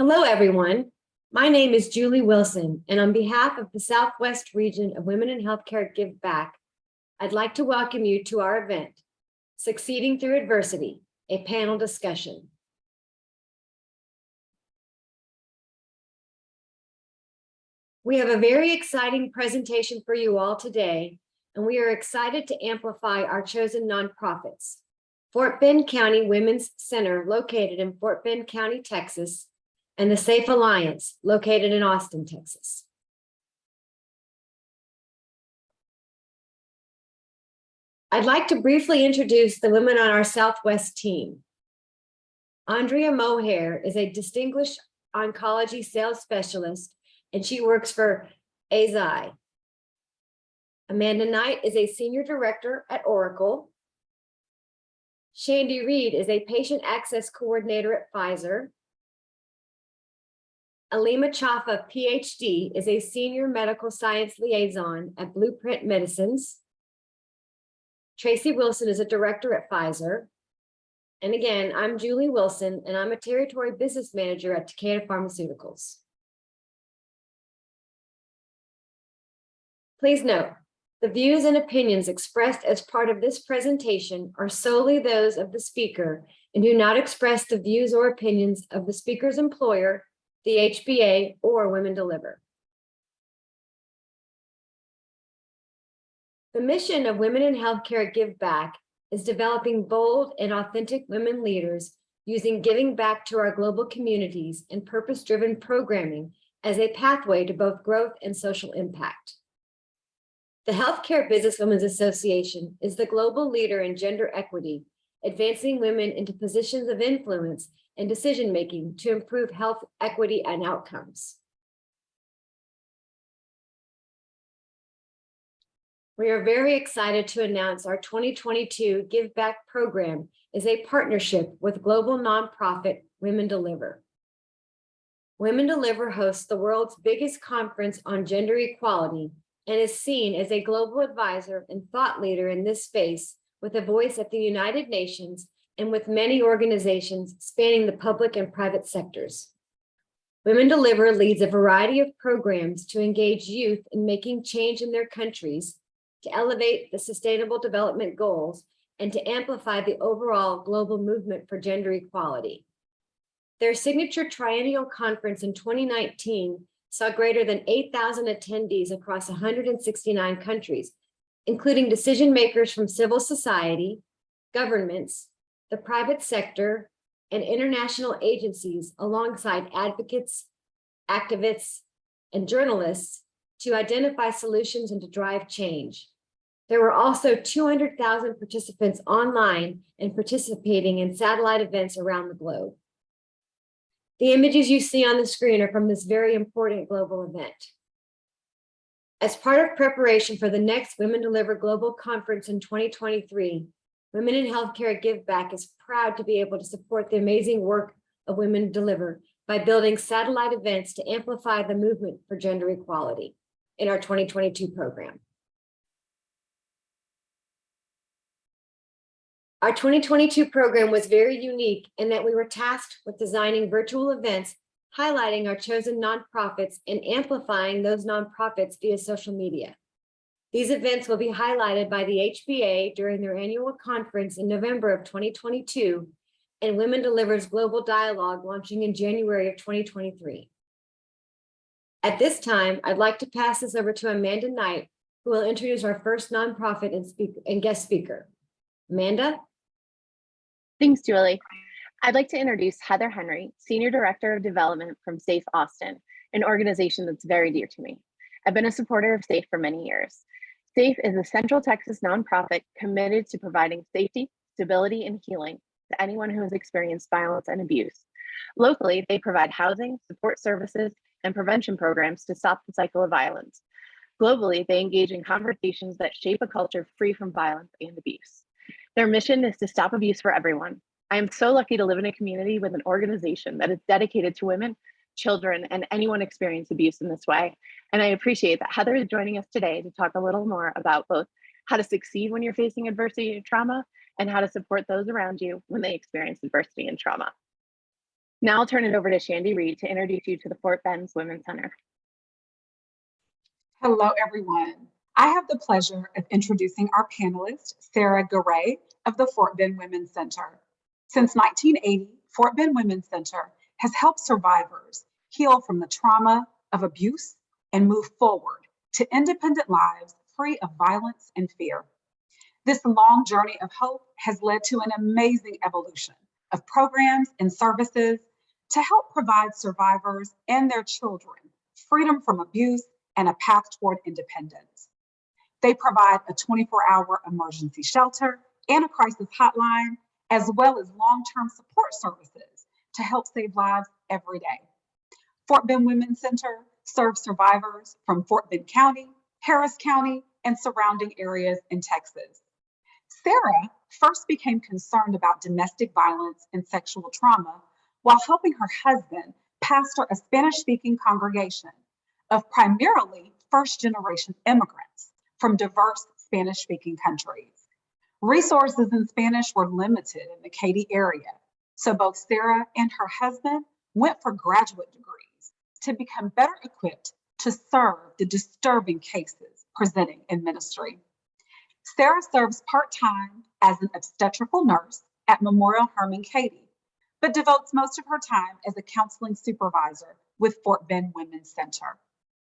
Hello, everyone. My name is Julie Wilson, and on behalf of the Southwest Region of Women in Healthcare Give Back, I'd like to welcome you to our event, Succeeding Through Adversity, a panel discussion. We have a very exciting presentation for you all today, and we are excited to amplify our chosen nonprofits. Fort Bend County Women's Center, located in Fort Bend County, Texas, and the Safe Alliance, located in Austin, Texas. I'd like to briefly introduce the women on our Southwest team. Andrea Mohair is a distinguished oncology sales specialist, and she works for AZI. Amanda Knight is a senior director at Oracle. Shandy Reed is a patient access coordinator at Pfizer. Alima Chaffa, PhD, is a senior medical science liaison at Blueprint Medicines. Tracy Wilson is a director at Pfizer. And again, I'm Julie Wilson, and I'm a territory business manager at Takeda Pharmaceuticals. Please note, the views and opinions expressed as part of this presentation are solely those of the speaker and do not express the views or opinions of the speaker's employer, the HBA, or Women Deliver. The mission of Women in Healthcare Give Back is developing bold and authentic women leaders using giving back to our global communities and purpose-driven programming as a pathway to both growth and social impact. The Healthcare Businesswomen's Association is the global leader in gender equity, advancing women into positions of influence and decision-making to improve health equity and outcomes. We are very excited to announce our 2022 Give Back program is a partnership with global nonprofit Women Deliver. Women Deliver hosts the world's biggest conference on gender equality and is seen as a global advisor and thought leader in this space with a voice at the United Nations and with many organizations spanning the public and private sectors. Women Deliver leads a variety of programs to engage youth in making change in their countries, to elevate the Sustainable Development Goals, and to amplify the overall global movement for gender equality. Their signature triennial conference in 2019 saw greater than 8,000 attendees across 169 countries, including decision makers from civil society, governments, the private sector, and international agencies, alongside advocates, activists, and journalists to identify solutions and to drive change. There were also 200,000 participants online and participating in satellite events around the globe. The images you see on the screen are from this very important global event. As part of preparation for the next Women Deliver Global Conference in 2023, Women in Healthcare Give Back is proud to be able to support the amazing work of Women Deliver by building satellite events to amplify the movement for gender equality in our 2022 program. Our 2022 program was very unique in that we were tasked with designing virtual events highlighting our chosen nonprofits and amplifying those nonprofits via social media. These events will be highlighted by the HBA during their annual conference in November of 2022 and Women Delivers Global Dialogue launching in January of 2023. At this time, I'd like to pass this over to Amanda Knight, who will introduce our first nonprofit and guest speaker. Amanda? Thanks, Julie. I'd like to introduce Heather Henry, Senior Director of Development from SAFE Austin, an organization that's very dear to me. I've been a supporter of SAFE for many years. SAFE is a Central Texas nonprofit committed to providing safety, stability, and healing to anyone who has experienced violence and abuse. Locally, they provide housing, support services, and prevention programs to stop the cycle of violence. Globally, they engage in conversations that shape a culture free from violence and abuse. Their mission is to stop abuse for everyone. I am so lucky to live in a community with an organization that is dedicated to women, children, and anyone experiencing abuse in this way. And I appreciate that Heather is joining us today to talk a little more about both how to succeed when you're facing adversity and trauma, and how to support those around you when they experience adversity and trauma. Now I'll turn it over to Shandy Reed to introduce you to the Fort Bend's Women's Center. Hello, everyone. I have the pleasure of introducing our panelist, Sarah Garay of the Fort Bend Women's Center. Since 1980, Fort Bend Women's Center has helped survivors heal from the trauma of abuse and move forward to independent lives free of violence and fear. This long journey of hope has led to an amazing evolution of programs and services to help provide survivors and their children freedom from abuse and a path toward independence. They provide a 24-hour emergency shelter and a crisis hotline, as well as long-term support services to help save lives every day. Fort Bend Women's Center serves survivors from Fort Bend County, Harris County, and surrounding areas in Texas. Sarah first became concerned about domestic violence and sexual trauma while helping her husband pastor a Spanish-speaking congregation of primarily first-generation immigrants from diverse Spanish-speaking countries. Resources in Spanish were limited in the Katy area, so both Sarah and her husband went for graduate degrees to become better equipped to serve the disturbing cases presenting in ministry. Sarah serves part-time as an obstetrical nurse at Memorial Hermann Katy, but devotes most of her time as a counseling supervisor with Fort Bend Women's Center.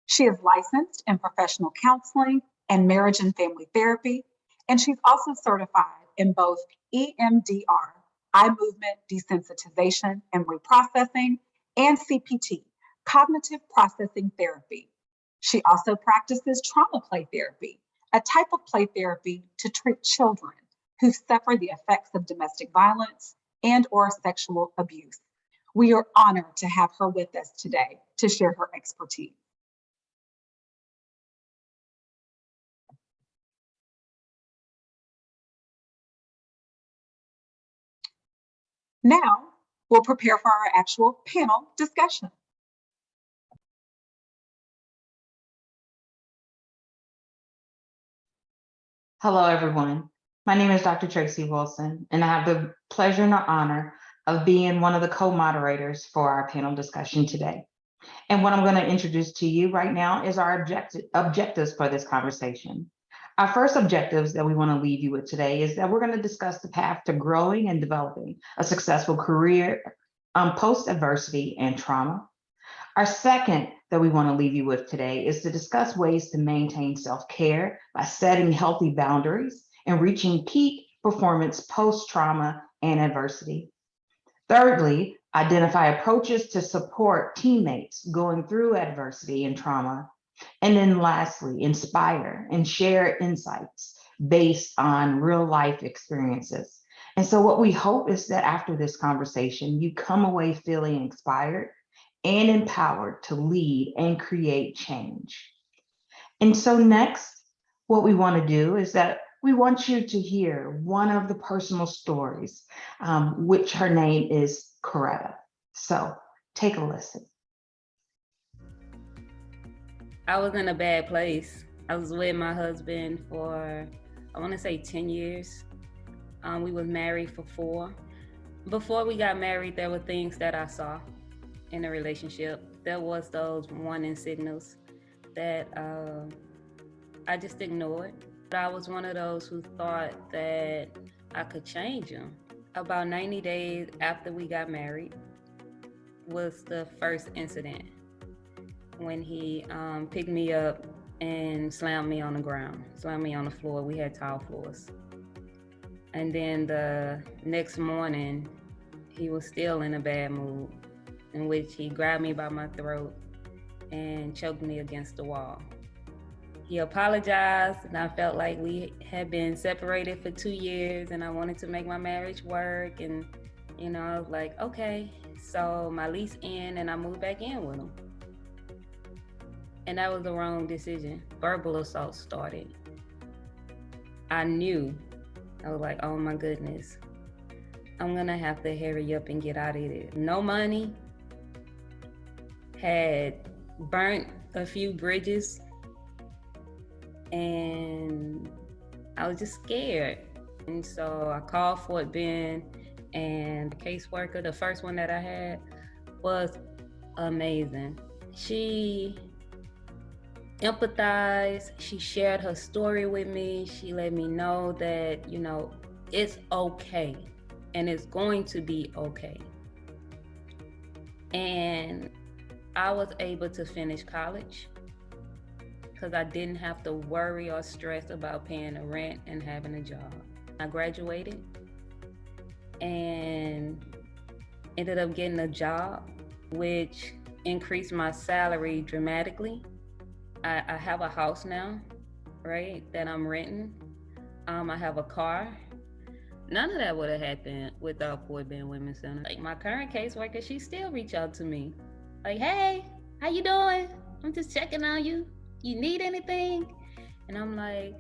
She is licensed in professional counseling and marriage and family therapy, and she's also certified in both EMDR, eye movement desensitization and reprocessing, and CPT, cognitive processing therapy. She also practices trauma play therapy, a type of play therapy to treat children who suffer the effects of domestic violence and or sexual abuse. We are honored to have her with us today to share her expertise. Now, we'll prepare for our actual panel discussion. Hello, everyone. My name is Dr. Tracy Wilson, and I have the pleasure and the honor of being one of the co-moderators for our panel discussion today. And what I'm going to introduce to you right now is our objectives for this conversation. Our first objectives that we want to leave you with today is that we're going to discuss the path to growing and developing a successful career post-adversity and trauma. Our second that we want to leave you with today is to discuss ways to maintain self-care by setting healthy boundaries and reaching peak performance post-trauma and adversity. Thirdly, identify approaches to support teammates going through adversity and trauma. And then lastly, inspire and share insights based on real life experiences. And so what we hope is that after this conversation, you come away feeling inspired and empowered to lead and create change. And so next, what we want to do is that we want you to hear one of the personal stories, which her name is Coretta. So take a listen. I was in a bad place. I was with my husband for, I want to say 10 years. We was married for 4. Before we got married, there were things that I saw in a relationship. There was those warning signals that I just ignored. I was one of those who thought that I could change him. About 90 days after we got married was the first incident when he picked me up and slammed me on the ground, slammed me on the floor. We had tile floors. And then the next morning, he was still in a bad mood, in which he grabbed me by my throat and choked me against the wall. He apologized, and I felt like we had been separated for 2 years and I wanted to make my marriage work. And, I was like, okay. So my lease ended and I moved back in with him. And that was the wrong decision. Verbal assault started. I knew, I was like, oh my goodness, I'm gonna have to hurry up and get out of here. No money, had burnt a few bridges, and I was just scared. And so I called Fort Bend, and the caseworker, the first one that I had, was amazing. She empathized, she shared her story with me. She let me know that, it's okay and it's going to be okay. And I was able to finish college because I didn't have to worry or stress about paying the rent and having a job. I graduated and ended up getting a job, which increased my salary dramatically. I have a house now, right, that I'm renting. I have a car. None of that would have happened without Fort Bend Women's Center. Like, my current caseworker, she still reach out to me. Like, hey, how you doing? I'm just checking on you. You need anything? And I'm like,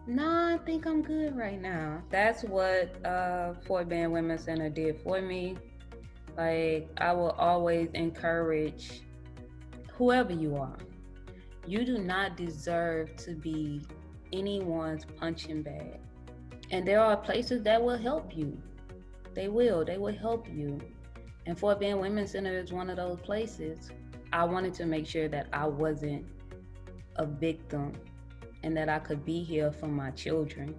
no, I think I'm good right now. That's what Fort Bend Women's Center did for me. Like, I will always encourage whoever you are. You do not deserve to be anyone's punching bag. And there are places that will help you. They will help you. And Fort Bend Women's Center is one of those places. I wanted to make sure that I wasn't a victim and that I could be here for my children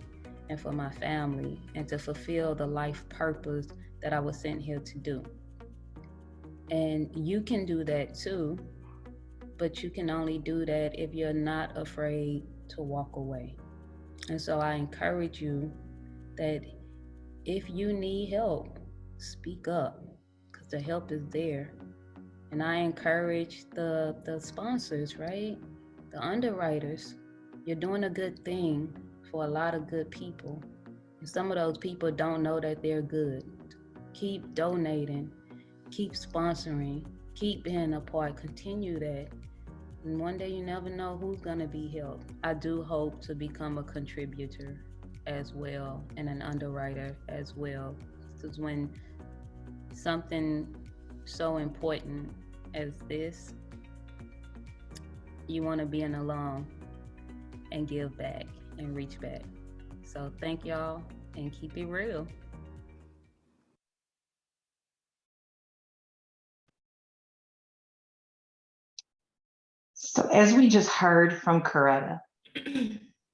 and for my family and to fulfill the life purpose that I was sent here to do. And you can do that too, but you can only do that if you're not afraid to walk away. And so I encourage you that if you need help, speak up, because the help is there. And I encourage the sponsors, right? The underwriters. You're doing a good thing for a lot of good people. And some of those people don't know that they're good. Keep donating, keep sponsoring, keep being a part, continue that. And one day you never know who's gonna be helped. I do hope to become a contributor as well and an underwriter as well. Because when something so important as this, you wanna be an alum and give back and reach back. So thank y'all and keep it real. So as we just heard from Coretta,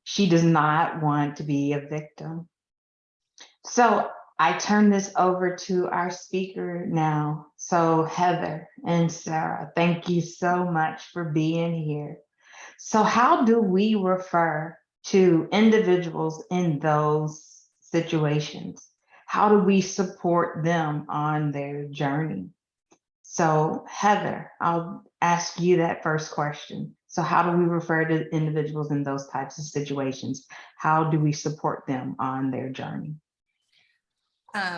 she does not want to be a victim. So I turn this over to our speaker now. So Heather and Sarah, thank you so much for being here. So how do we refer to individuals in those situations? How do we support them on their journey? So Heather, I'll ask you that first question. So how do we refer to individuals in those types of situations? How do we support them on their journey?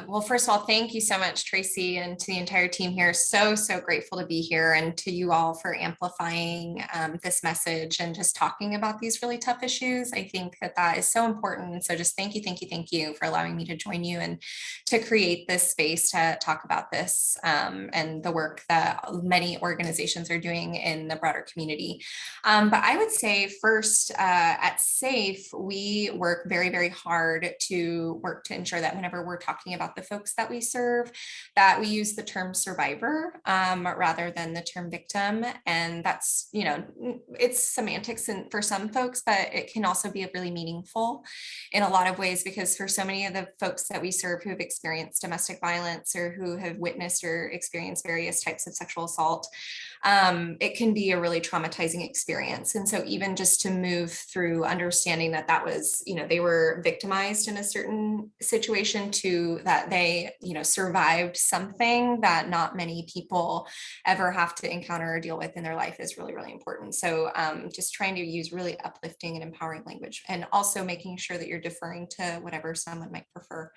Well, first of all, thank you so much, Tracy, and to the entire team here. So grateful to be here, and to you all for amplifying this message and just talking about these really tough issues. I think that is so important. So just thank you for allowing me to join you and to create this space to talk about this and the work that many organizations are doing in the broader community. But I would say first at SAFE, we work very, very hard to ensure that whenever we're talking about the folks that we serve, that we use the term survivor rather than the term victim. And that's, it's semantics for some folks, but it can also be really meaningful in a lot of ways, because for so many of the folks that we serve who have experienced domestic violence or who have witnessed or experienced various types of sexual assault, it can be a really traumatizing experience. And so even just to move through understanding that was, they were victimized in a certain situation, to that they, survived something that not many people ever have to encounter or deal with in their life is really, really important. So just trying to use really uplifting and empowering language, and also making sure that you're deferring to whatever someone might prefer.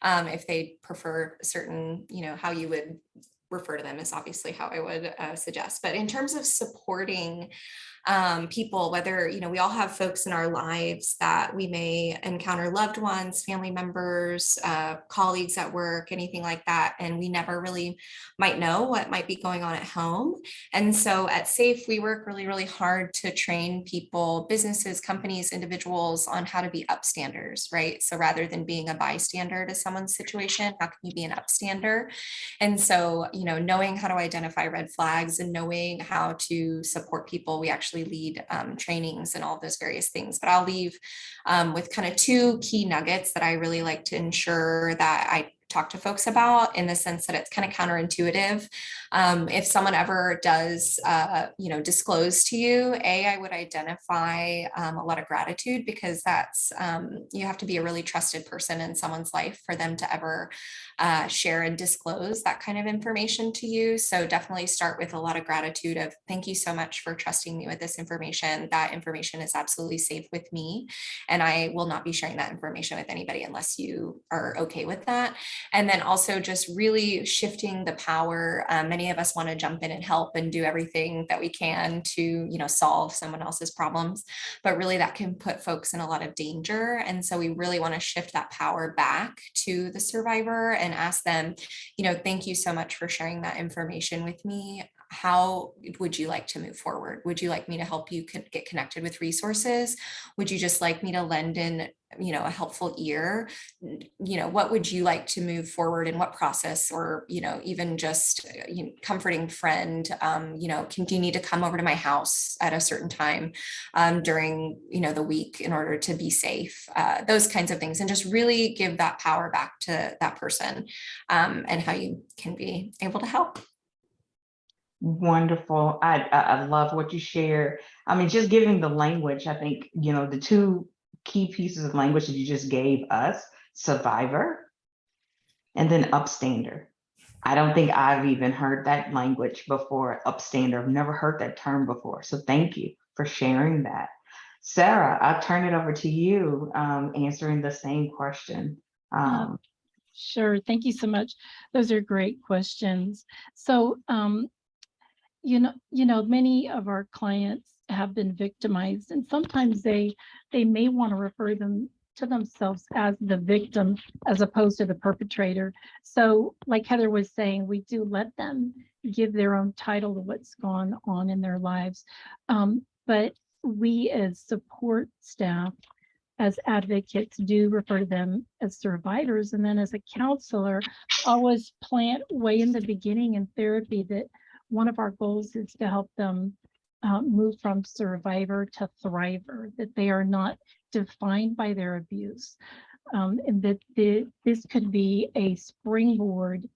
If they prefer certain, how you would refer to them is obviously how I would suggest. But in terms of supporting people, whether, we all have folks in our lives that we may encounter, loved ones, family members, colleagues at work, anything like that. And we never really might know what might be going on at home. And so at SAFE, we work really, really hard to train people, businesses, companies, individuals on how to be upstanders, right? So rather than being a bystander to someone's situation, how can you be an upstander? And so, knowing how to identify red flags and knowing how to support people. We actually lead trainings and all of those various things. But I'll leave with kind of two key nuggets that I really like to ensure that I talk to folks about, in the sense that it's kind of counterintuitive. If someone ever does, disclose to you, I would identify a lot of gratitude, because that's, you have to be a really trusted person in someone's life for them to ever share and disclose that kind of information to you. So definitely start with a lot of gratitude of, thank you so much for trusting me with this information. That information is absolutely safe with me, and I will not be sharing that information with anybody unless you are okay with that. And then also just really shifting the power. Many of us want to jump in and help and do everything that we can to, solve someone else's problems, but really that can put folks in a lot of danger. And so we really want to shift that power back to the survivor and ask them, thank you so much for sharing that information with me. How would you like to move forward? Would you like me to help you get connected with resources? Would you just like me to lend in, a helpful ear? What would you like to move forward in what process? Or, even just comforting friend, do you need to come over to my house at a certain time during, the week in order to be safe? Those kinds of things, and just really give that power back to that person, and how you can be able to help. Wonderful. I love what you shared. I mean, just giving the language, I think, the two key pieces of language that you just gave us, survivor and then upstander. I don't think I've even heard that language before, upstander. I've never heard that term before. So thank you for sharing that. Sarah, I'll turn it over to you, answering the same question. Sure. Thank you so much. Those are great questions. So, many of our clients have been victimized, and sometimes they may want to refer them to themselves as the victim as opposed to the perpetrator. So like Heather was saying, we do let them give their own title to what's gone on in their lives. But we as support staff, as advocates, do refer to them as survivors. And then as a counselor, always plant way in the beginning in therapy that one of our goals is to help them move from survivor to thriver, that they are not defined by their abuse, and that this could be a springboard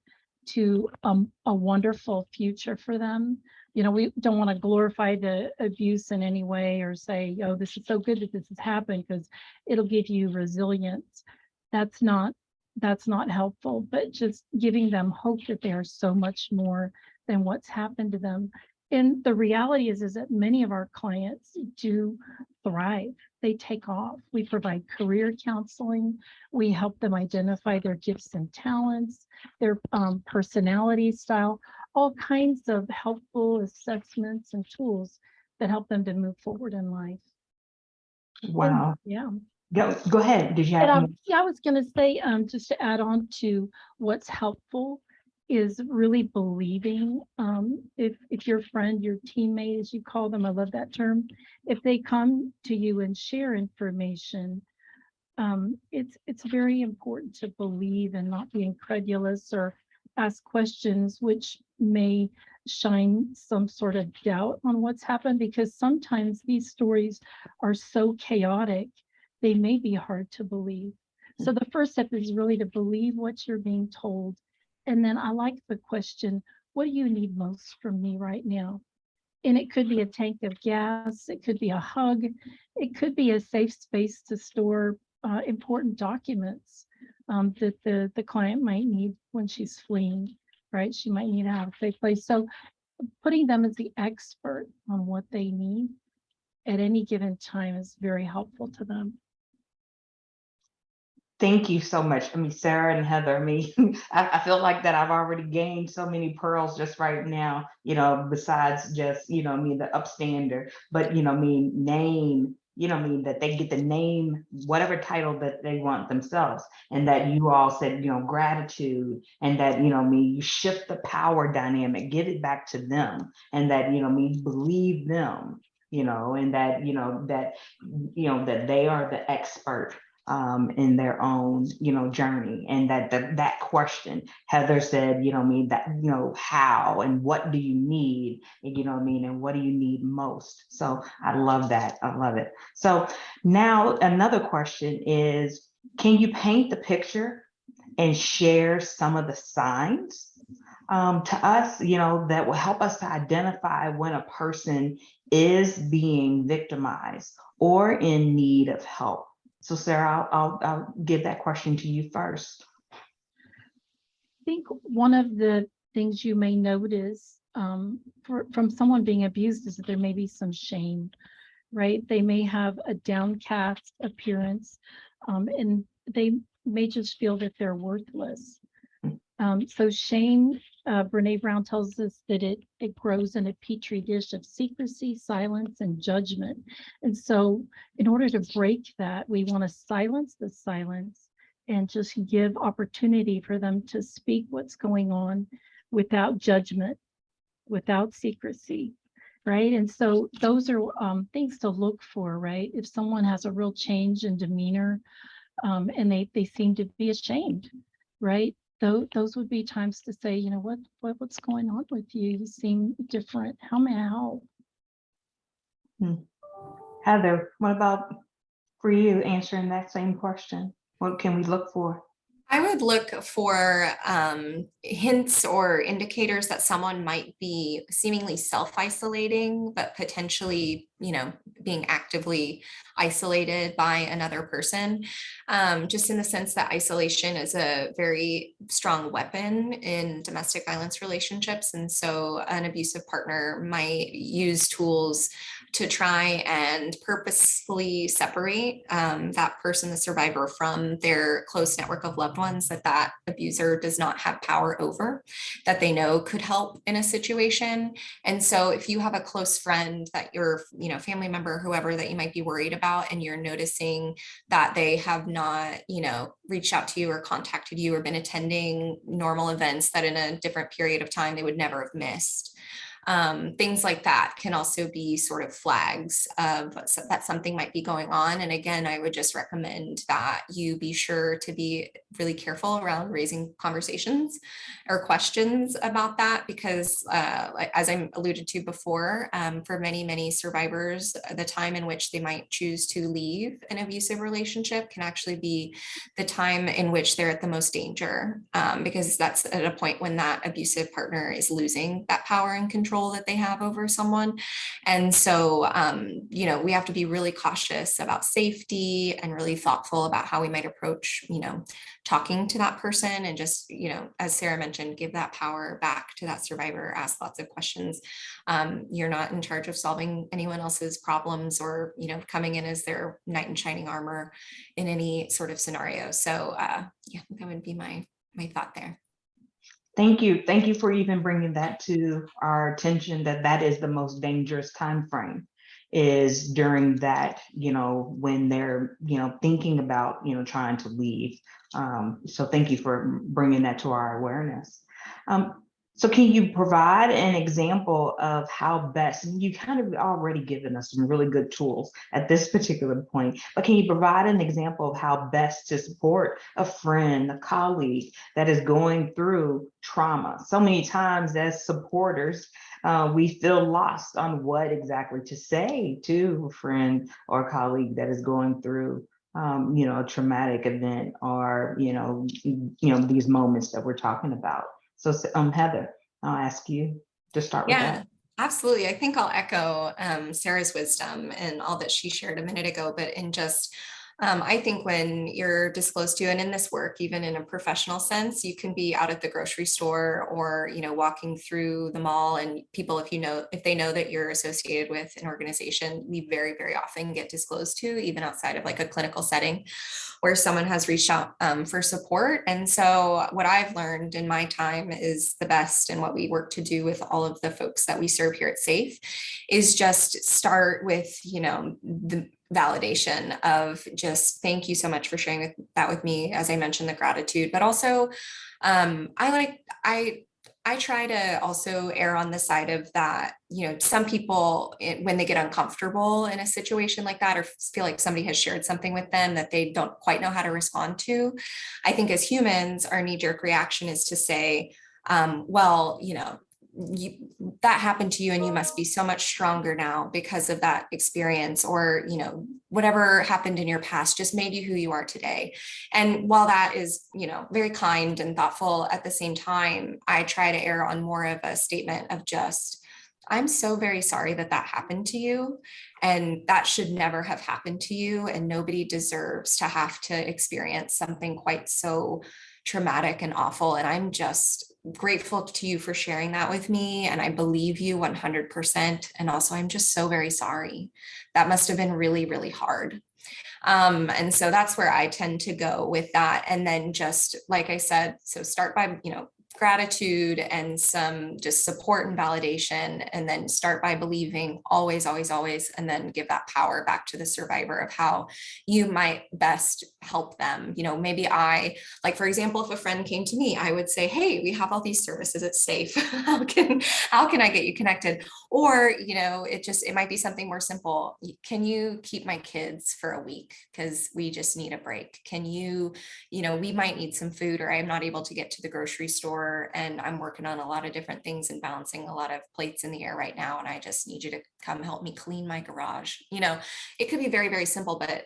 to a wonderful future for them. We don't want to glorify the abuse in any way or say, oh, this is so good that this has happened because it'll give you resilience. That's not helpful, but just giving them hope that they are so much more than what's happened to them. And the reality is that many of our clients do thrive. They take off. We provide career counseling. We help them identify their gifts and talents, their personality style, all kinds of helpful assessments and tools that help them to move forward in life. Wow. And, yeah. Go ahead. Did you have? I was going to say, just to add on to what's helpful, is really believing, if your friend, your teammate, as you call them, I love that term, if they come to you and share information, it's very important to believe and not be incredulous or ask questions which may shine some sort of doubt on what's happened, because sometimes these stories are so chaotic, they may be hard to believe. So the first step is really to believe what you're being told. And then I like the question, what do you need most from me right now? And it could be a tank of gas, it could be a hug, it could be a safe space to store important documents that the client might need when she's fleeing, right? She might need to have a safe place. So putting them as the expert on what they need at any given time is very helpful to them. Thank you so much. I mean, Sarah and Heather, I feel like that I've already gained so many pearls just right now, besides just, the upstander, but, name, that they get the name, whatever title that they want themselves. And that you all said, gratitude, and that, you shift the power dynamic, give it back to them, and that, believe them, and that, that they are the expert in their own, journey. And that question, Heather said, how and what do you need, and what do you need most? So I love that. I love it. So now another question is, can you paint the picture and share some of the signs to us, that will help us to identify when a person is being victimized or in need of help? So Sarah, I'll give that question to you first. I think one of the things you may notice from someone being abused is that there may be some shame, right? They may have a downcast appearance, and they may just feel that they're worthless. So shame, Brene Brown tells us that it grows in a petri dish of secrecy, silence, and judgment. And so in order to break that, we want to silence the silence and just give opportunity for them to speak what's going on without judgment, without secrecy, right? And so those are things to look for, right? If someone has a real change in demeanor, and they seem to be ashamed, right? Those would be times to say, what's going on with you? You seem different. How may I help? Heather, what about for you answering that same question? What can we look for? I would look for hints or indicators that someone might be seemingly self-isolating, but potentially, being actively isolated by another person, just in the sense that isolation is a very strong weapon in domestic violence relationships. And so an abusive partner might use tools to try and purposefully separate that person, the survivor, from their close network of loved ones that abuser does not have power over, that they know could help in a situation. And so if you have a close friend that your, family member, whoever that you might be worried about, and you're noticing that they have not, reached out to you or contacted you or been attending normal events that in a different period of time they would never have missed. Things like that can also be sort of flags of that something might be going on. And again, I would just recommend that you be sure to be really careful around raising conversations or questions about that, because as I alluded to before, for many, many survivors, the time in which they might choose to leave an abusive relationship can actually be the time in which they're at the most danger, because that's at a point when that abusive partner is losing that power and control that they have over someone. And so, we have to be really cautious about safety and really thoughtful about how we might approach, talking to that person, and just, as Sarah mentioned, give that power back to that survivor, ask lots of questions. You're not in charge of solving anyone else's problems or, coming in as their knight in shining armor in any sort of scenario. So that would be my thought there. Thank you. Thank you for even bringing that to our attention, that is the most dangerous time frame, is during that, when they're, thinking about, trying to leave. So thank you for bringing that to our awareness. So can you provide an example of how best, and you kind of already given us some really good tools at this particular point, but can you provide an example of how best to support a friend, a colleague that is going through trauma? So many times as supporters, we feel lost on what exactly to say to a friend or colleague that is going through a traumatic event, or, these moments that we're talking about. So Heather, I'll ask you to start with that. Absolutely. I think I'll echo Sarah's wisdom and all that she shared a minute ago, but in just, I think when you're disclosed to, and in this work, even in a professional sense, you can be out at the grocery store or, walking through the mall, and people, if they know that you're associated with an organization, we very, very often get disclosed to, even outside of like a clinical setting where someone has reached out for support. And so what I've learned in my time is the best, and what we work to do with all of the folks that we serve here at SAFE is just start with, the validation of just thank you so much for sharing that with me. As I mentioned, the gratitude, but also I I try to also err on the side of that, some people, when they get uncomfortable in a situation like that, or feel like somebody has shared something with them that they don't quite know how to respond to, I think as humans, our knee-jerk reaction is to say, well, that happened to you and you must be so much stronger now because of that experience, or whatever happened in your past just made you who you are today. And while that is very kind and thoughtful, at the same time I try to err on more of a statement of just, I'm so very sorry that that happened to you, and that should never have happened to you, and nobody deserves to have to experience something quite so traumatic and awful. And I'm just grateful to you for sharing that with me. And I believe you 100%. And also, I'm just so very sorry. That must have been really, really hard. And so that's where I tend to go with that. And then just like I said, so start by, gratitude and some just support and validation, and then start by believing always, always, always, and then give that power back to the survivor of how you might best help them. Maybe like, for example, if a friend came to me, I would say, hey, we have all these services, it's safe. how can I get you connected? Or, it might be something more simple. Can you keep my kids for a week? Because we just need a break. Can you, we might need some food, or I'm not able to get to the grocery store, and I'm working on a lot of different things and balancing a lot of plates in the air right now, and I just need you to come help me clean my garage. It could be very, very simple, but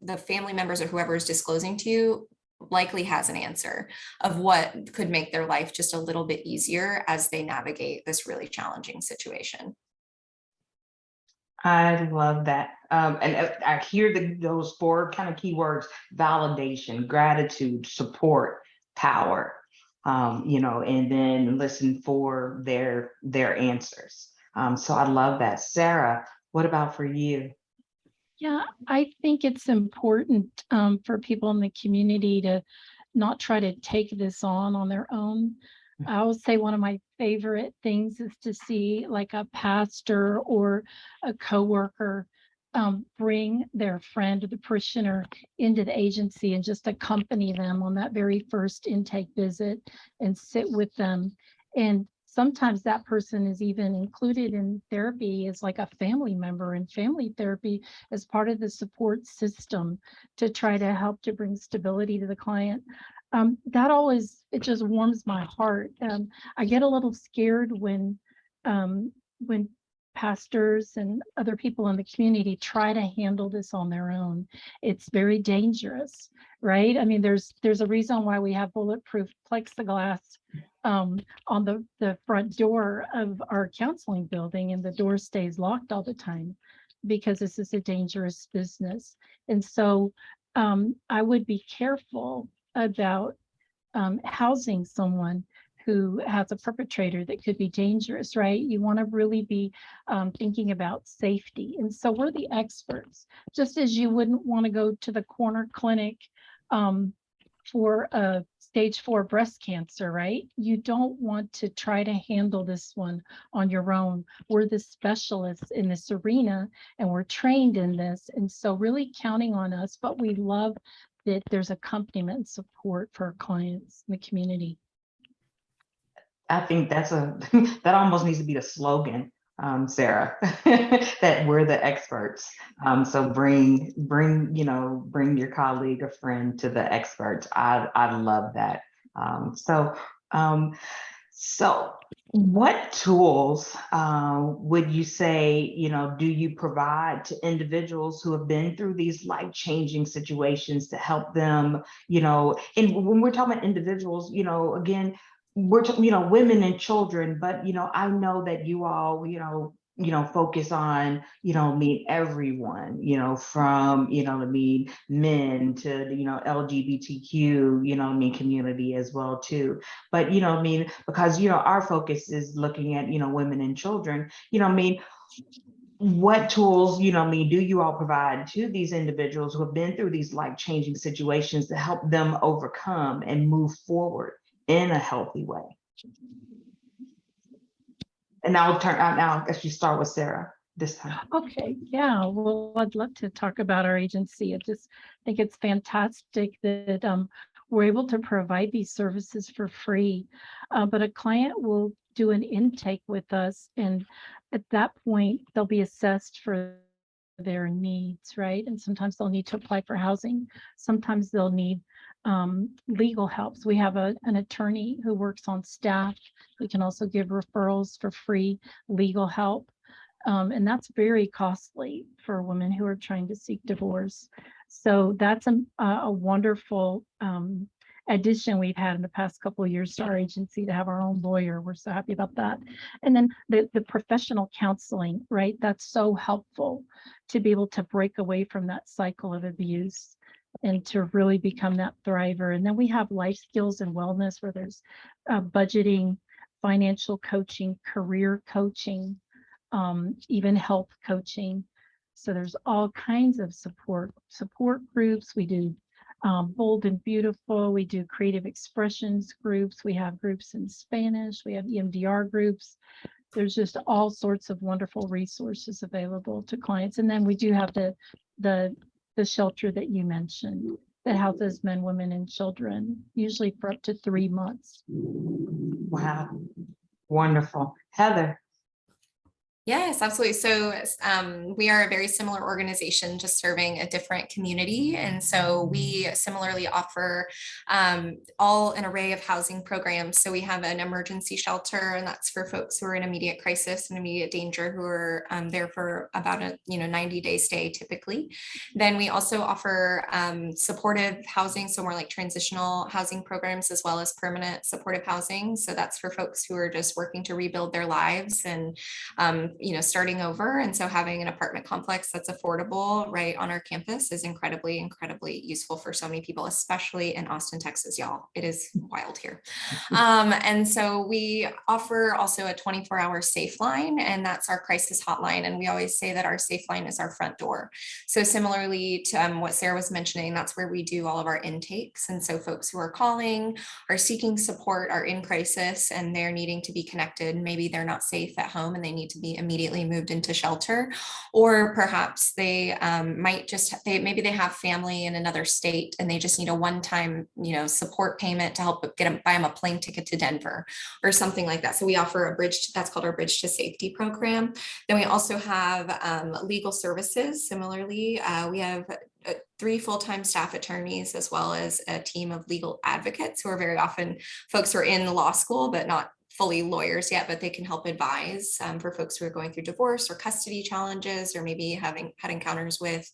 the family members or whoever is disclosing to you likely has an answer of what could make their life just a little bit easier as they navigate this really challenging situation. I love that. And I hear those four kind of keywords: validation, gratitude, support, power, and then listen for their answers. So I love that. Sarah, what about for you? Yeah, I think it's important for people in the community to not try to take this on their own. I will say one of my favorite things is to see like a pastor or a coworker bring their friend or the parishioner into the agency and just accompany them on that very first intake visit and sit with them. And sometimes that person is even included in therapy as like a family member, in family therapy as part of the support system to try to help to bring stability to the client. That always, it just warms my heart. I get a little scared when pastors and other people in the community try to handle this on their own. It's very dangerous, right? I mean, there's a reason why we have bulletproof plexiglass on the front door of our counseling building, and the door stays locked all the time because this is a dangerous business. And so I would be careful about housing someone who has a perpetrator that could be dangerous, right? You want to really be thinking about safety. And so we're the experts, just as you wouldn't want to go to the corner clinic for a stage 4 breast cancer, right? You don't want to try to handle this one on your own. We're the specialists in this arena, and we're trained in this. And so really counting on us, but we love that there's accompaniment and support for our clients in the community. I think that almost needs to be the slogan, Sarah, that we're the experts. So bring your colleague or friend to the experts. I love that. So what tools would you say, do you provide to individuals who have been through these life-changing situations to help them, and when we're talking about individuals, again, we're women and children, but I know that you all focus on everyone, from men to LGBTQ community as well too. But because our focus is looking at women and children, what tools do you all provide to these individuals who have been through these life-changing situations to help them overcome and move forward in a healthy way? And I'll actually start with Sarah this time. Okay, yeah, well, I'd love to talk about our agency. I just think it's fantastic that we're able to provide these services for free. But a client will do an intake with us, and at that point, they'll be assessed for their needs, right? And sometimes they'll need to apply for housing. Sometimes they'll need legal help. So we have an attorney who works on staff. We can also give referrals for free legal help. And that's very costly for women who are trying to seek divorce. So that's a wonderful addition we've had in the past couple of years to our agency, to have our own lawyer. We're so happy about that. And then the professional counseling, right? That's so helpful to be able to break away from that cycle of abuse and to really become that thriver. And then we have life skills and wellness, where there's budgeting, financial coaching, career coaching, even health coaching. So there's all kinds of support groups. We do Bold and Beautiful. We do creative expressions groups. We have groups in Spanish. We have EMDR groups. There's just all sorts of wonderful resources available to clients. And then we do have the shelter that you mentioned that houses men, women, and children, usually for up to 3 months. Wow. Wonderful. Heather. Yes, absolutely. So we are a very similar organization, just serving a different community. And so we similarly offer all an array of housing programs. So we have an emergency shelter, and that's for folks who are in immediate crisis and immediate danger, who are there for about a 90-day stay typically. Then we also offer supportive housing, so more like transitional housing programs, as well as permanent supportive housing. So that's for folks who are just working to rebuild their lives and starting over. And so having an apartment complex that's affordable right on our campus is incredibly useful for so many people, especially in Austin, Texas, y'all. It is wild here. And so we offer also a 24-hour safe line, and that's our crisis hotline. And we always say that our safe line is our front door. So similarly to what Sarah was mentioning, that's where we do all of our intakes. And so folks who are calling, are seeking support, are in crisis, and they're needing to be connected. Maybe they're not safe at home and they need to be immediately moved into shelter, or perhaps they maybe they have family in another state and they just need a one-time support payment to help buy them a plane ticket to Denver or something like that. So we offer a bridge, that's called our Bridge to Safety program. Then we also have legal services. Similarly, we have 3 full-time staff attorneys, as well as a team of legal advocates, who are very often folks who are in law school but not fully lawyers yet, but they can help advise for folks who are going through divorce or custody challenges, or maybe having had encounters with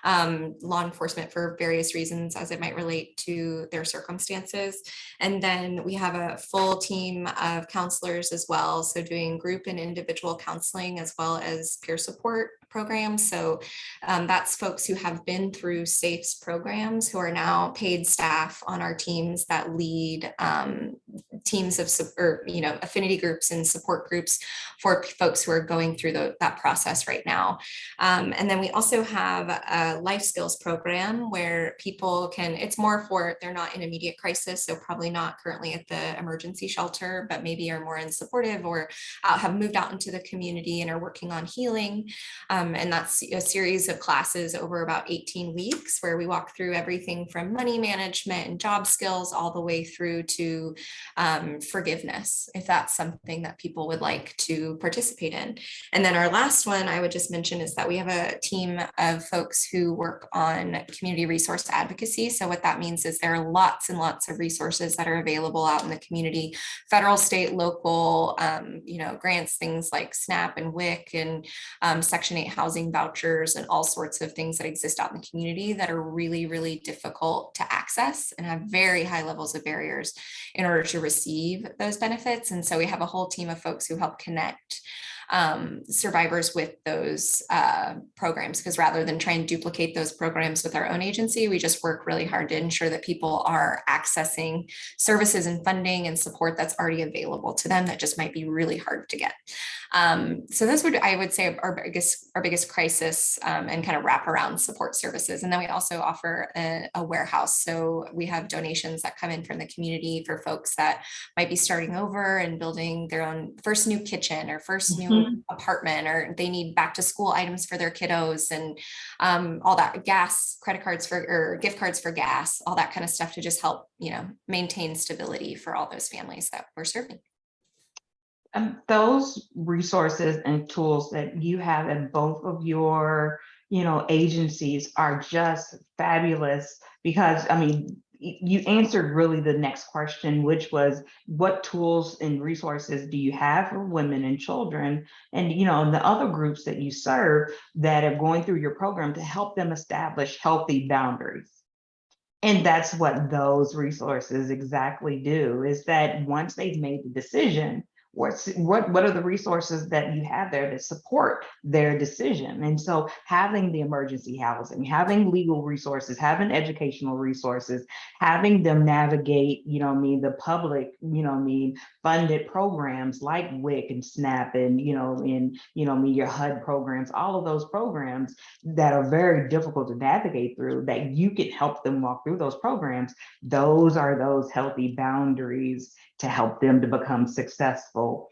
law enforcement for various reasons as it might relate to their circumstances. And then we have a full team of counselors as well, so doing group and individual counseling, as well as peer support programs. So that's folks who have been through SAFE's programs, who are now paid staff on our teams that lead teams of affinity groups and support groups for folks who are going through that process right now. And then we also have a life skills program where people can, it's more for, they're not in immediate crisis, so probably not currently at the emergency shelter, but maybe are more in supportive, or have moved out into the community and are working on healing. And that's a series of classes over about 18 weeks, where we walk through everything from money management and job skills all the way through to forgiveness, if that's something that people would like to participate in. And then our last one I would just mention is that we have a team of folks who work on community resource advocacy. So what that means is there are lots and lots of resources that are available out in the community, federal, state, local, grants, things like SNAP and WIC and Section 8 housing vouchers, and all sorts of things that exist out in the community that are really, really difficult to access and have very high levels of barriers in order to receive those benefits. And so we have a whole team of folks who help connect survivors with those programs, because rather than try and duplicate those programs with our own agency, we just work really hard to ensure that people are accessing services and funding and support that's already available to them that just might be really hard to get. So those would, I would say, our biggest crisis and kind of wraparound support services. And then we also offer a warehouse. So we have donations that come in from the community for folks that might be starting over and building their own first new kitchen or first new new apartment, or they need back to school items for their kiddos, and all that, gas, credit cards for, or gift cards for gas, all that kind of stuff to just help, maintain stability for all those families that we're serving. Those resources and tools that you have at both of your, agencies are just fabulous, because I mean, you answered really the next question, which was what tools and resources do you have for women and children, and and the other groups that you serve that are going through your program to help them establish healthy boundaries. And that's what those resources exactly do, is that once they've made the decision, what are the resources that you have there to support their decision? And so having the emergency housing, having legal resources, having educational resources, having them navigate, the public, funded programs like WIC and SNAP and, your HUD programs, all of those programs that are very difficult to navigate through, that you can help them walk through those programs. Those are those healthy boundaries to help them to become successful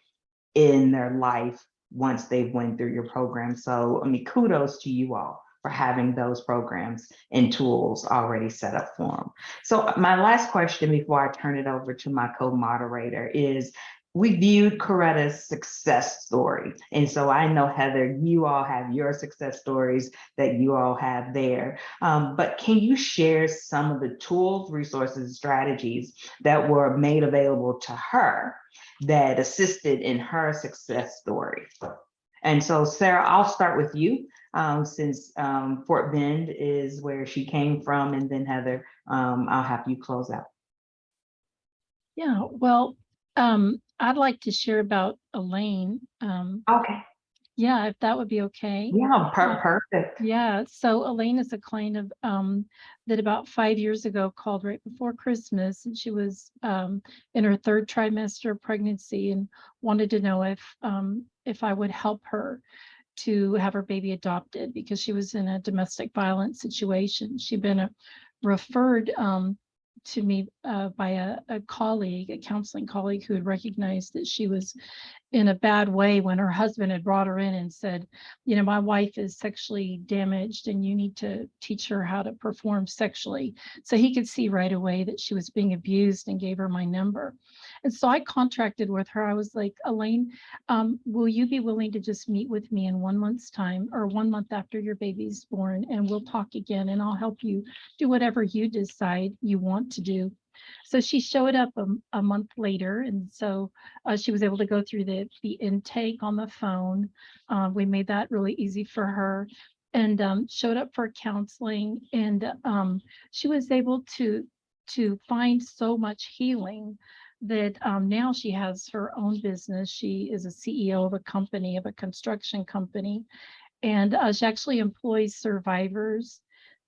in their life once they've went through your program. So, I mean, kudos to you all for having those programs and tools already set up for them. So my last question before I turn it over to my co-moderator is, we viewed Coretta's success story. And so I know, Heather, you all have your success stories that you all have there. But can you share some of the tools, resources, strategies that were made available to her that assisted in her success story? And so, Sarah, I'll start with you, since Fort Bend is where she came from, and then Heather, I'll have you close out. Yeah, well, I'd like to share about Elaine. Okay. Yeah, if that would be okay. Yeah, perfect. Yeah, so Elaine is a client of that about 5 years ago called right before Christmas, and she was in her 3rd trimester of pregnancy and wanted to know if I would help her to have her baby adopted, because she was in a domestic violence situation. She'd been referred to me by a colleague, a counseling colleague, who had recognized that she was in a bad way when her husband had brought her in and said, my wife is sexually damaged and you need to teach her how to perform sexually. So he could see right away that she was being abused and gave her my number. And so I contracted with her. I was like, Elaine, will you be willing to just meet with me in 1 month's time, or 1 month after your baby's born, and we'll talk again, and I'll help you do whatever you decide you want to do. So she showed up a month later, and so she was able to go through the intake on the phone. We made that really easy for her, and showed up for counseling, and she was able to find so much healing that now she has her own business. She is a CEO of a company, of a construction company, and she actually employs survivors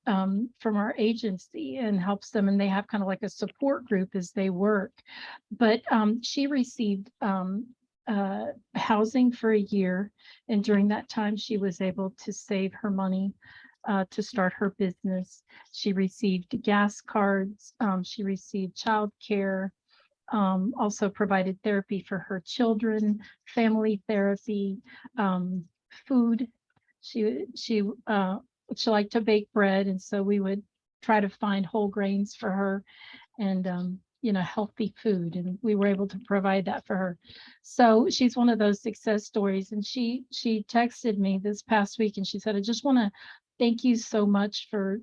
from our agency and helps them, and they have kind of like a support group as they work. But she received housing for a year, and during that time she was able to save her money to start her business. She received gas cards, she received child care, also provided therapy for her children, family therapy, food. She liked to bake bread, and so we would try to find whole grains for her, and healthy food, and we were able to provide that for her. So she's one of those success stories. And she texted me this past week, and she said, I just want to thank you so much for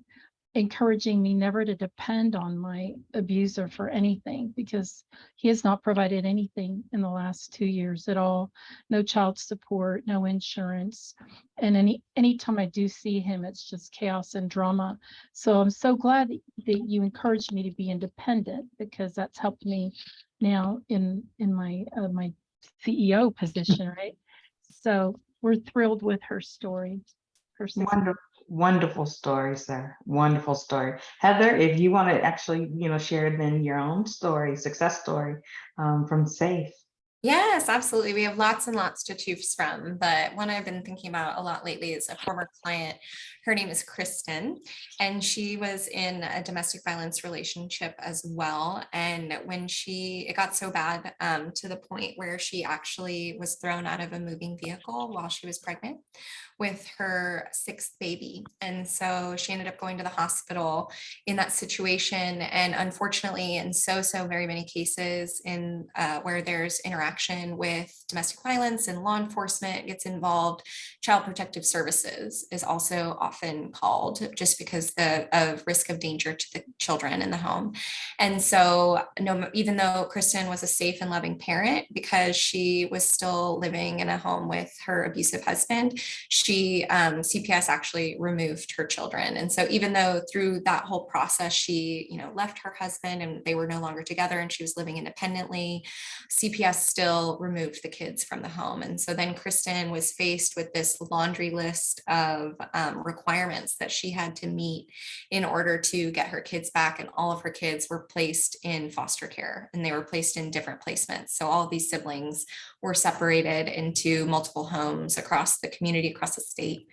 encouraging me never to depend on my abuser for anything, because he has not provided anything in the last 2 years at all. No child support, no insurance. And anytime I do see him, it's just chaos and drama. So I'm so glad that you encouraged me to be independent, because that's helped me now in my my CEO position, right? So we're thrilled with her story. Her success. Wonderful story, sir. Wonderful story. Heather, if you want to actually, share then your own story, success story from SAFE. Yes, absolutely. We have lots and lots to choose from, but one I've been thinking about a lot lately is a former client. Her name is Kristen, and she was in a domestic violence relationship as well. And when it got so bad to the point where she actually was thrown out of a moving vehicle while she was pregnant with her sixth baby. And so she ended up going to the hospital in that situation. And unfortunately, in so very many cases in where there's interaction with domestic violence and law enforcement gets involved, child protective services is also often called, just because of risk of danger to the children in the home. And so even though Kristen was a safe and loving parent, because she was still living in a home with her abusive husband, CPS actually removed her children. And so even though through that whole process, she, left her husband and they were no longer together and she was living independently, CPS still removed the kids from the home. And so then Kristen was faced with this laundry list of requirements that she had to meet in order to get her kids back. And all of her kids were placed in foster care, and they were placed in different placements. So all of these siblings were separated into multiple homes across the community, across the state,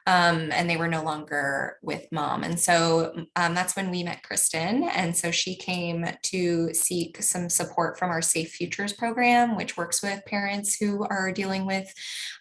and they were no longer with mom. And so that's when we met Kristen. And so she came to seek some support from our Safe Futures program, which works with parents who are dealing with,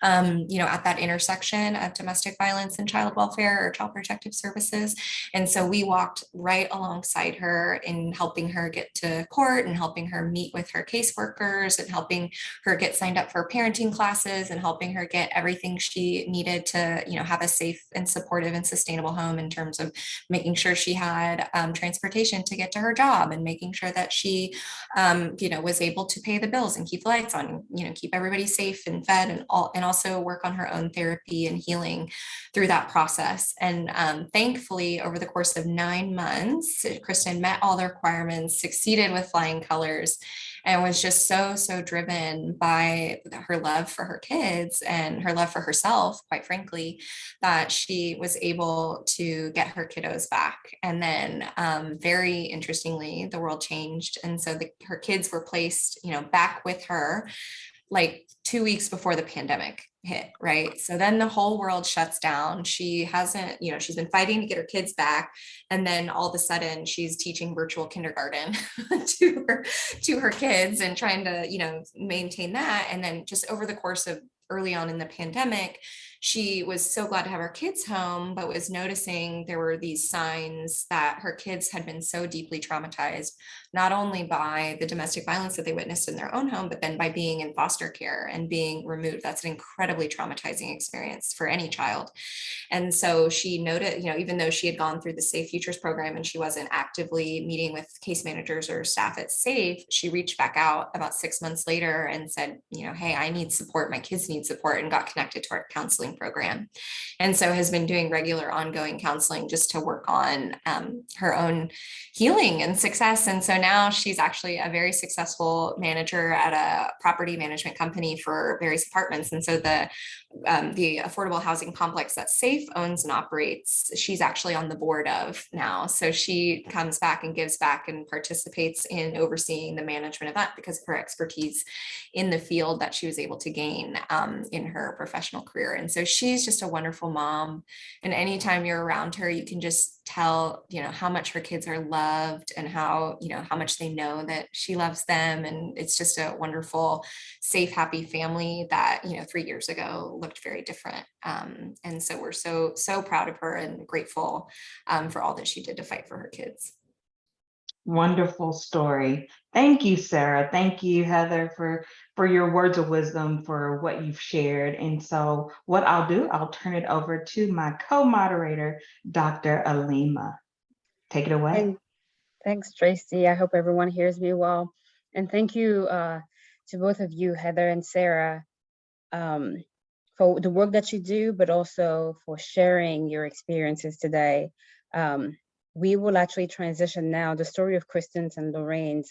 at that intersection of domestic violence and child welfare or child protective services. And so we walked right alongside her in helping her get to court and helping her meet with her caseworkers and helping her get signed up for parenting classes and helping her get everything she needed to, have a safe and supportive and sustainable home, in terms of making sure she had transportation to get to her job, and making sure that she, was able to pay the bills and keep the lights on, keep everybody safe and fed, and also work on her own therapy and healing through that process. And thankfully, over the course of 9 months, Kristen met all the requirements, succeeded with flying colors, and was just so driven by her love for her kids and her love for herself, quite frankly, that she was able to get her kiddos back. And then very interestingly, the world changed. And so her kids were placed, back with her like 2 weeks before the pandemic hit, right? So then the whole world shuts down. She hasn't, she's been fighting to get her kids back. And then all of a sudden she's teaching virtual kindergarten to her kids and trying to, maintain that. And then just over the course of early on in the pandemic, she was so glad to have her kids home, but was noticing there were these signs that her kids had been so deeply traumatized, not only by the domestic violence that they witnessed in their own home, but then by being in foster care and being removed. That's an incredibly traumatizing experience for any child. And so she noted, even though she had gone through the Safe Futures program and she wasn't actively meeting with case managers or staff at Safe, she reached back out about 6 months later and said, hey, I need support. My kids need support, and got connected to our counseling program. And so has been doing regular ongoing counseling just to work on her own healing and success. And so now she's actually a very successful manager at a property management company for various apartments. And so the affordable housing complex that Safe owns and operates, she's actually on the board of now. So she comes back and gives back and participates in overseeing the management of that because of her expertise in the field that she was able to gain in her professional career. And so she's just a wonderful mom. And anytime you're around her, you can just tell, how much her kids are loved and how much they know that she loves them. And it's just a wonderful, safe, happy family that, 3 years ago looked very different. And so we're so proud of her and grateful for all that she did to fight for her kids. Wonderful story. Thank you, Sarah. Thank you, Heather, for your words of wisdom, for what you've shared. And so what I'll do, I'll turn it over to my co-moderator, Dr. Alima. Take it away. And thanks, Tracy. I hope everyone hears me well. And thank you to both of you, Heather and Sarah, for the work that you do, but also for sharing your experiences today. We will actually transition now. The story of Kristen's and Lorraine's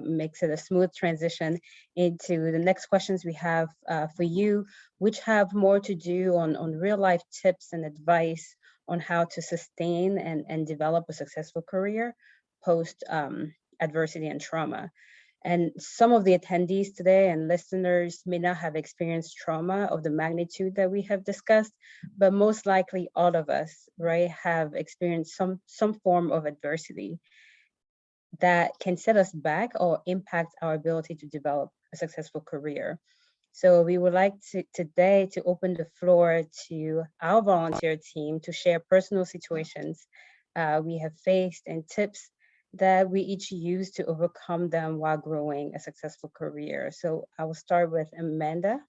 makes it a smooth transition into the next questions we have for you, which have more to do on real life tips and advice on how to sustain and develop a successful career post adversity and trauma. And some of the attendees today and listeners may not have experienced trauma of the magnitude that we have discussed, but most likely all of us, right, have experienced some form of adversity that can set us back or impact our ability to develop a successful career. So we would like today to open the floor to our volunteer team to share personal situations we have faced and tips that we each use to overcome them while growing a successful career. So I will start with Amanda.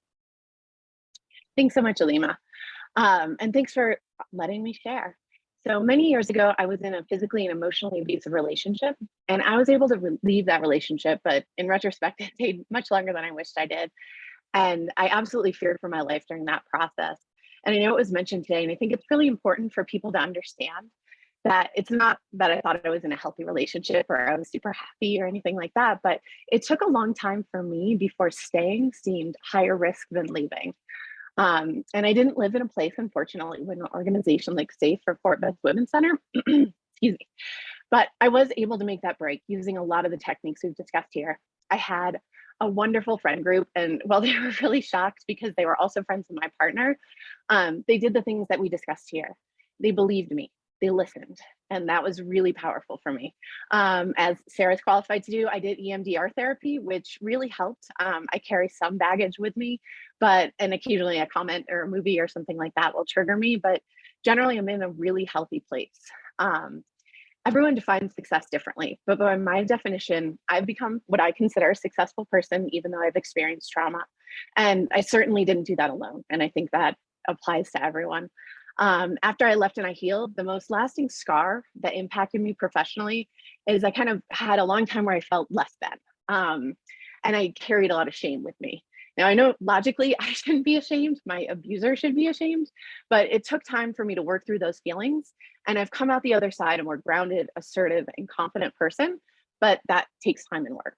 Thanks so much, Alima. And thanks for letting me share. So many years ago, I was in a physically and emotionally abusive relationship, and I was able to leave that relationship, but in retrospect, it stayed much longer than I wished I did. And I absolutely feared for my life during that process. And I know it was mentioned today, and I think it's really important for people to understand that it's not that I thought I was in a healthy relationship or I was super happy or anything like that, but it took a long time for me before staying seemed higher risk than leaving. And I didn't live in a place, unfortunately, with an organization like SAFE or Fort Beth Women's Center, excuse me, but I was able to make that break using a lot of the techniques we've discussed here. I had a wonderful friend group, and while they were really shocked because they were also friends with my partner, they did the things that we discussed here. They believed me, they listened, and that was really powerful for me. As Sarah's qualified to do, I did EMDR therapy, which really helped. I carry some baggage with me, and occasionally a comment or a movie or something like that will trigger me, but generally I'm in a really healthy place. Everyone defines success differently, but by my definition, I've become what I consider a successful person, even though I've experienced trauma. And I certainly didn't do that alone. And I think that applies to everyone. After I left and I healed, the most lasting scar that impacted me professionally is I kind of had a long time where I felt less than. And I carried a lot of shame with me. Now, I know logically I shouldn't be ashamed, my abuser should be ashamed, but it took time for me to work through those feelings. And I've come out the other side a more grounded, assertive, and confident person, but that takes time and work.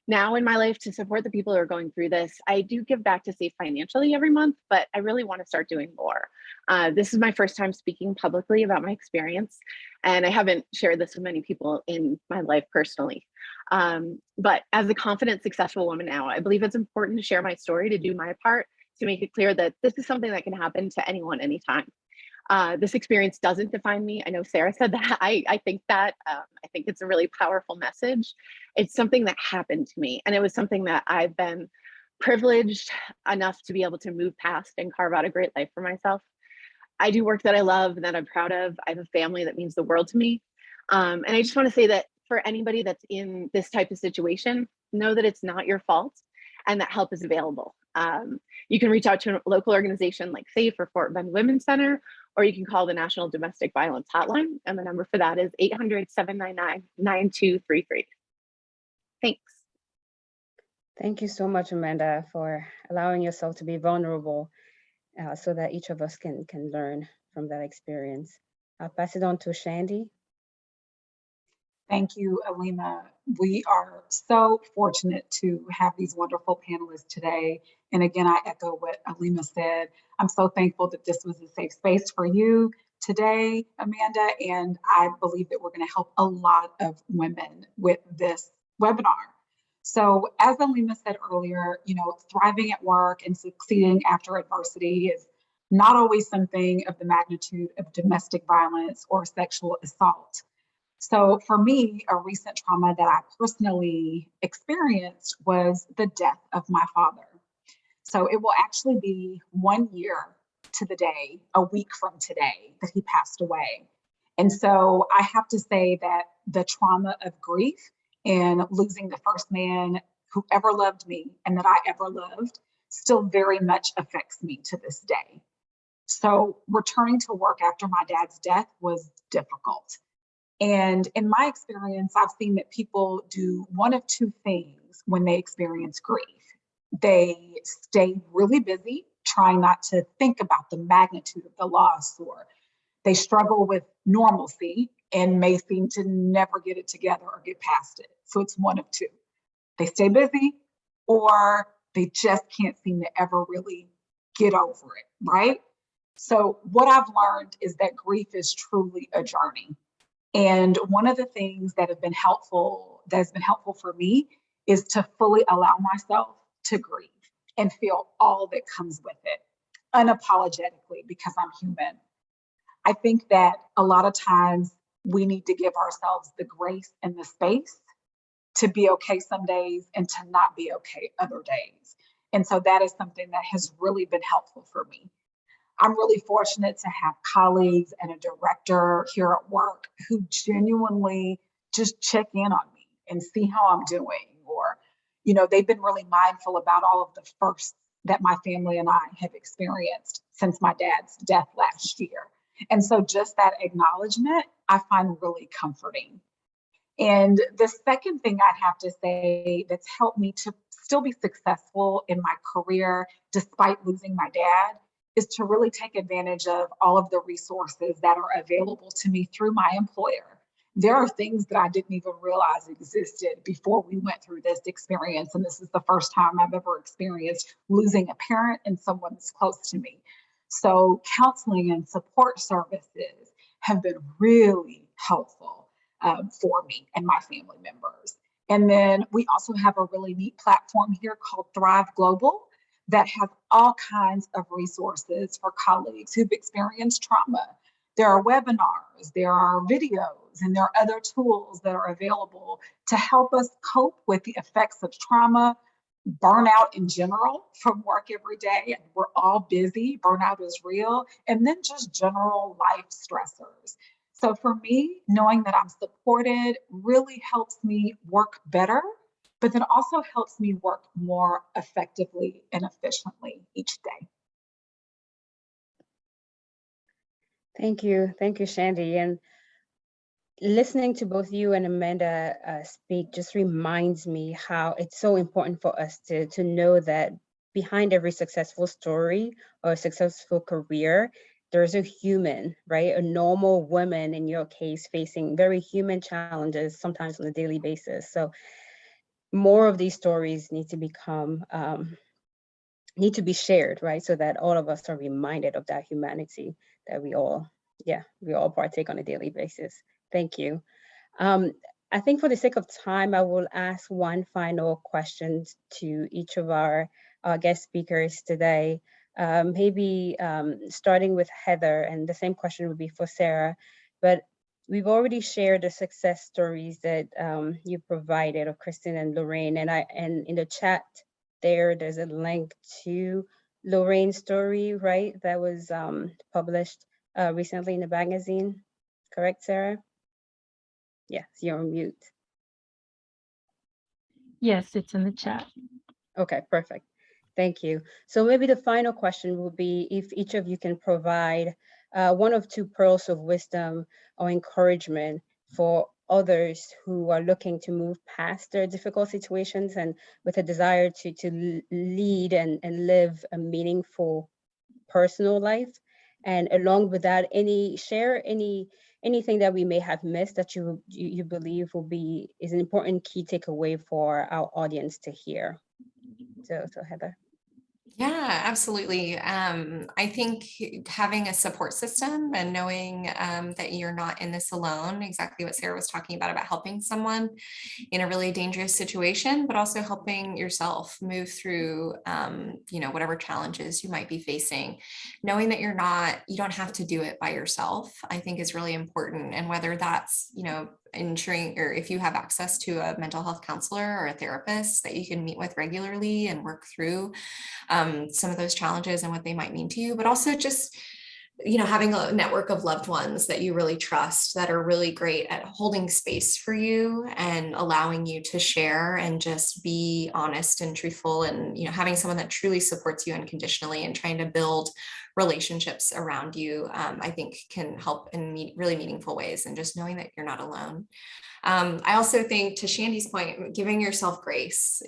Now in my life, to support the people who are going through this, I do give back to SAFE financially every month, but I really want to start doing more. This is my first time speaking publicly about my experience, and I haven't shared this with many people in my life personally. But as a confident, successful woman now, I believe it's important to share my story, to do my part, to make it clear that this is something that can happen to anyone, anytime. This experience doesn't define me. I know Sarah said that. I think that. I think it's a really powerful message. It's something that happened to me, and it was something that I've been privileged enough to be able to move past and carve out a great life for myself. I do work that I love and that I'm proud of. I have a family that means the world to me. And I just want to say that for anybody that's in this type of situation, know that it's not your fault and that help is available. You can reach out to a local organization like SAFE or Fort Bend Women's Center, or you can call the National Domestic Violence Hotline, and the number for that is 800-799-9233. Thanks. Thank you so much, Amanda, for allowing yourself to be vulnerable so that each of us can learn from that experience. I'll pass it on to Shandy. Thank you, Alima. We are so fortunate to have these wonderful panelists today. And again, I echo what Alima said. I'm so thankful that this was a safe space for you today, Amanda, and I believe that we're going to help a lot of women with this webinar. So as Alima said earlier, thriving at work and succeeding after adversity is not always something of the magnitude of domestic violence or sexual assault. So for me, a recent trauma that I personally experienced was the death of my father. So it will actually be 1 year to the day, a week from today, that he passed away. And so I have to say that the trauma of grief and losing the first man who ever loved me and that I ever loved still very much affects me to this day. So returning to work after my dad's death was difficult. And in my experience, I've seen that people do one of two things when they experience grief. They stay really busy, trying not to think about the magnitude of the loss, or they struggle with normalcy and may seem to never get it together or get past it. So it's one of two. They stay busy, or they just can't seem to ever really get over it, right? So what I've learned is that grief is truly a journey. And one of the things that have been helpful that's been helpful for me is to fully allow myself to grieve and feel all that comes with it unapologetically, because I'm human. I think that a lot of times we need to give ourselves the grace and the space to be okay some days and to not be okay other days. And so that is something that has really been helpful for me. I'm really fortunate to have colleagues and a director here at work who genuinely just check in on me and see how I'm doing. Or, they've been really mindful about all of the firsts that my family and I have experienced since my dad's death last year. And so just that acknowledgement, I find really comforting. And the second thing I'd have to say that's helped me to still be successful in my career despite losing my dad is to really take advantage of all of the resources that are available to me through my employer. There are things that I didn't even realize existed before we went through this experience. And this is the first time I've ever experienced losing a parent and someone that's close to me. So counseling and support services have been really helpful for me and my family members. And then we also have a really neat platform here called Thrive Global that has all kinds of resources for colleagues who've experienced trauma. There are webinars, there are videos, and there are other tools that are available to help us cope with the effects of trauma, burnout in general from work every day. We're all busy, burnout is real, and then just general life stressors. So for me, knowing that I'm supported really helps me work better, but then also helps me work more effectively and efficiently each day. Thank you. Thank you, Shandy. And listening to both you and Amanda speak just reminds me how it's so important for us to know that behind every successful story or a successful career, there's a human, right? A normal woman, in your case, facing very human challenges, sometimes on a daily basis. So more of these stories need to be shared, right? So that all of us are reminded of that humanity that we all partake on a daily basis. Thank you. I think for the sake of time, I will ask one final question to each of our guest speakers today. Maybe starting with Heather, and the same question would be for Sarah, but we've already shared the success stories that you provided of Kristen and Lorraine, and in the chat there's a link to Lorraine's story, right? That was published recently in the magazine, correct, Sarah? Yes, you're on mute. Yes, it's in the chat. Okay, perfect. Thank you. So maybe the final question will be if each of you can provide one of two pearls of wisdom or encouragement for others who are looking to move past their difficult situations and with a desire to lead and live a meaningful personal life. And along with that, anything that we may have missed that you believe is an important key takeaway for our audience to hear. So Heather. Yeah, absolutely. I think having a support system and knowing that you're not in this alone, exactly what Sarah was talking about helping someone in a really dangerous situation, but also helping yourself move through, whatever challenges you might be facing. Knowing that you don't have to do it by yourself, I think is really important. And whether that's, ensuring, or if you have access to a mental health counselor or a therapist that you can meet with regularly and work through some of those challenges and what they might mean to you, but also just having a network of loved ones that you really trust that are really great at holding space for you and allowing you to share and just be honest and truthful, and having someone that truly supports you unconditionally and trying to build relationships around you, I think can help in really meaningful ways, and just knowing that you're not alone. I also think, to Shandy's point, giving yourself grace.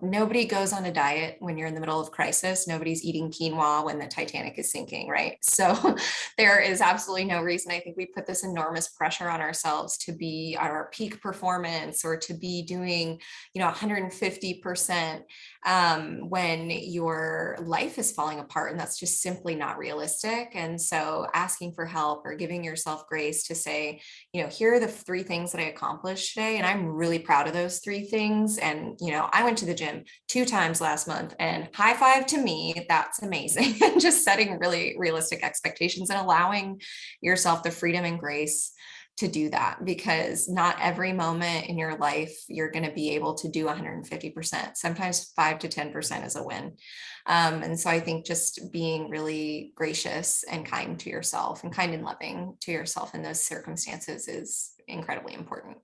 Nobody goes on a diet when you're in the middle of crisis. Nobody's eating quinoa when the Titanic is sinking, right? So there is absolutely no reason. I think we put this enormous pressure on ourselves to be at our peak performance or to be doing, 150%. when your life is falling apart, and that's just simply not realistic. And so asking for help or giving yourself grace to say, here are the 3 things that I accomplished today, and I'm really proud of those 3 things. And, I went to the gym 2 times last month, and high five to me, that's amazing. And just setting really realistic expectations and allowing yourself the freedom and grace to do that, because not every moment in your life you're going to be able to do 150%. Sometimes 5 to 10% is a win. And so I think just being really gracious and kind to yourself and kind and loving to yourself in those circumstances is incredibly important.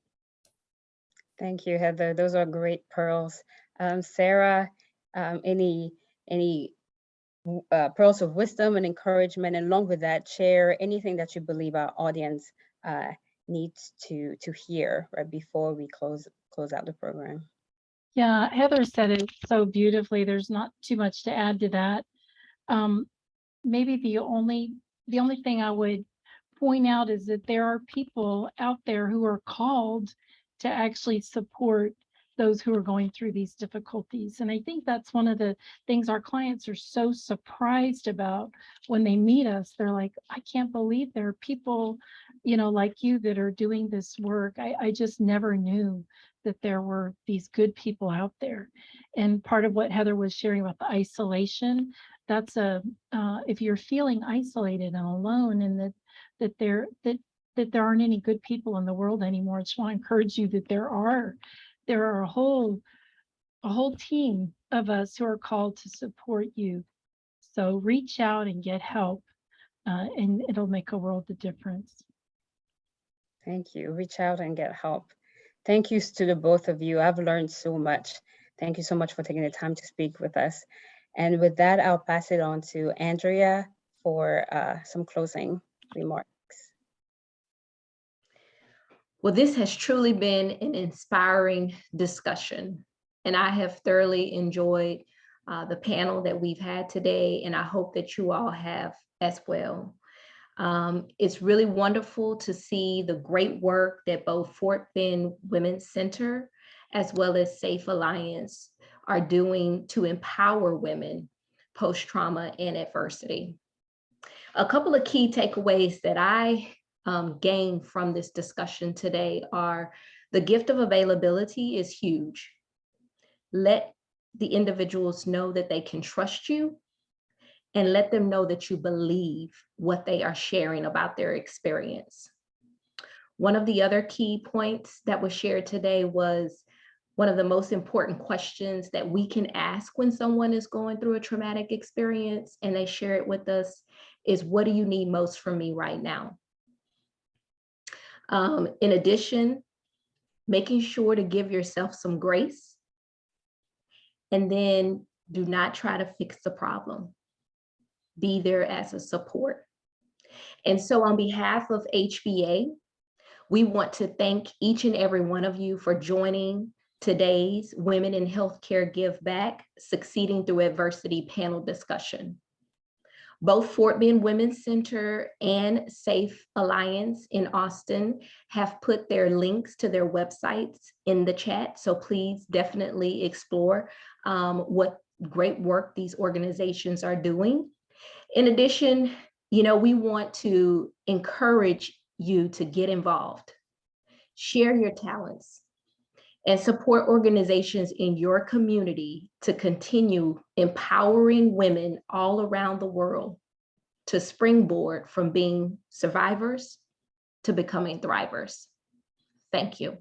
Thank you, Heather. Those are great pearls. Sarah, any pearls of wisdom and encouragement, and along with that, share anything that you believe our audience needs to hear right before we close out the program. Yeah, Heather said it so beautifully. There's not too much to add to that. Maybe the only thing I would point out is that there are people out there who are called to actually support those who are going through these difficulties. And I think that's one of the things our clients are so surprised about when they meet us. They're like, I can't believe there are people, like you that are doing this work. I just never knew that there were these good people out there. And part of what Heather was sharing about the isolation, that's if you're feeling isolated and alone, and that there aren't any good people in the world anymore, I just want to encourage you that there are a whole team of us who are called to support you. So reach out and get help, and it'll make a world of difference. Thank you. Reach out and get help. Thank you to the both of you. I've learned so much. Thank you so much for taking the time to speak with us. And with that, I'll pass it on to Andrea for some closing remarks. Well, this has truly been an inspiring discussion, and I have thoroughly enjoyed the panel that we've had today, and I hope that you all have as well. It's really wonderful to see the great work that both Fort Bend Women's Center as well as Safe Alliance are doing to empower women post-trauma and adversity. A couple of key takeaways that I gained from this discussion today are: the gift of availability is huge. Let the individuals know that they can trust you, and let them know that you believe what they are sharing about their experience. One of the other key points that was shared today was one of the most important questions that we can ask when someone is going through a traumatic experience and they share it with us is, what do you need most from me right now? In addition, making sure to give yourself some grace, and then do not try to fix the problem. Be there as a support. And so on behalf of HBA, we want to thank each and every one of you for joining today's Women in Healthcare Give Back Succeeding Through Adversity panel discussion. Both Fort Bend Women's Center and Safe Alliance in Austin have put their links to their websites in the chat, so please definitely explore what great work these organizations are doing. In addition, we want to encourage you to get involved, share your talents, and support organizations in your community to continue empowering women all around the world to springboard from being survivors to becoming thrivers. Thank you.